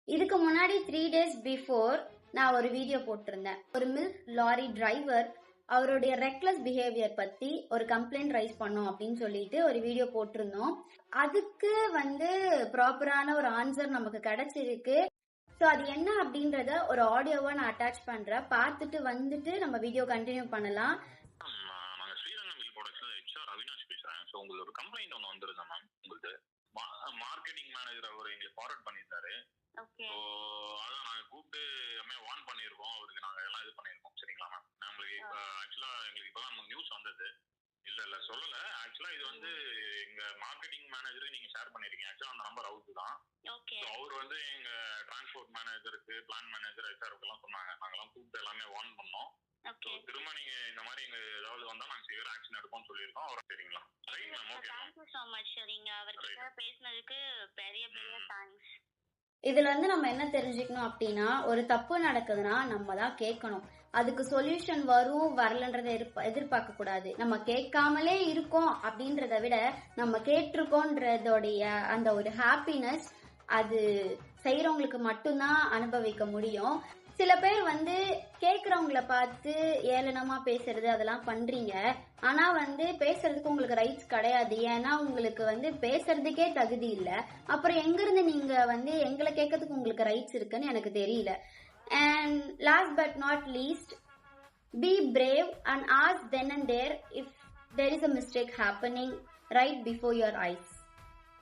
இதுக்கு முன்னாடி 3 days before நான் ஒரு வீடியோ போட்டிருந்தேன். ஒரு மில்க் லாரி டிரைவர் அவருடைய ரெக்லஸ் பிஹேவியர் பத்தி ஒரு கம்ப்ளைண்ட் ரைஸ் பண்ணோம் அப்படின்னு சொல்லிட்டு ஒரு வீடியோ போட்டிருந்தோம். அதுக்கு ப்ராப்பரான ஒரு ஆன்சர் நமக்கு கிடைச்சிருக்கு. ஸோ அது என்ன அப்படின்றத ஒரு ஆடியோவா நான் அட்டாச் பண்றேன். பார்த்துட்டு நம்ம வீடியோ கண்டினியூ பண்ணலாம். நாங்க ஸ்ரீரங்கம் மில் ப்ராடக்ட்ஸ்ல HR அவினாஷ் பேசுறேன். ஸோ உங்களுக்கு ஒரு கம்ப்ளைண்ட் ஒன்று வந்துருந்தேன் மேம். உங்களுக்கு மார்க்கெட்டிங் மேனேஜர் அவர் எங்களுக்கு ஃபார்வர்ட் பண்ணியிருந்தாரு. ஓகே. ஸோ அதான் நாங்கள் கூப்பிட்டு எல்லாமே வார்ன் பண்ணியிருக்கோம். அவருக்கு நாங்கள் எல்லாம் இது பண்ணியிருக்கோம். சரிங்களா மேம்? நம்மளுக்கு இப்போ ஆக்சுவலாக எங்களுக்கு இப்போ தான் நமக்கு நியூஸ் வந்தது. இல்லை சொல்லலை. ஆக்சுவலாக இது எங்க மார்க்கெட்டிங் மேனேஜருக்கு நீங்கள் ஷேர் பண்ணியிருக்கீங்க. ஆக்சுவலாக அந்த நம்பர் அவருக்கு தான். ஓகே. ஸோ அவர் எங்க டிரான்ஸ்போர்ட் மேனேஜருக்கு, பிளான் மேனேஜர், HR எல்லாம் சொன்னாங்க. நாங்கெல்லாம் கூப்பிட்டு எல்லாமே வார்ன் பண்ணோம். ஓகே. திரும்ப நீங்க இந்த மாதிரி எங்க ஏதாவது வந்தா நாங்க சிவியர் ஆக்ஷன் எடுப்போம்னு சொல்லியிருக்கோம். அவர் சரிங்களா? Right ma'am. Okay ma'am. Thank you so much. நீங்க அவர்கிட்ட பேசினதுக்கு பெரிய தேங்க்ஸ். இதுல நம்ம என்ன தெரிஞ்சுக்கணும் அப்படின்னா, ஒரு தப்பு நடக்குதுன்னா நம்ம தான் கேட்கணும். அதுக்கு சொல்யூஷன் வரும் வரலன்றத எதிர்பார்க்க கூடாது. நம்ம கேட்காமலே இருக்கோம் அப்படின்றத விட நம்ம கேட்டிருக்கோன்றதோடைய அந்த ஒரு ஹாப்பினஸ் அது செய்யறவங்களுக்கு மட்டும்தான் அனுபவிக்க முடியும். சில பேர் கேக்குறவங்கள பார்த்து ஏளனமா பேசுறது அதெல்லாம் பண்றீங்க. ஆனா பேசுறதுக்கு உங்களுக்கு ரைட்ஸ் கிடையாது. ஏன்னா உங்களுக்கு பேசுறதுக்கே தகுதி இல்ல. அப்புறம் எங்க இருந்து நீங்க எங்களை கேட்கறதுக்கு உங்களுக்கு ரைட்ஸ் இருக்குன்னு எனக்கு தெரியல. And last but not least, be brave and ask then and there if there is a mistake happening right before your eyes.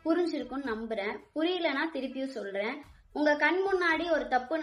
புரிஞ்சிருக்கும்னு நம்புறேன். புரியலன்னா திருப்பியும் சொல்றேன். உங்க கண் முன்னாடி ஒரு தப்பு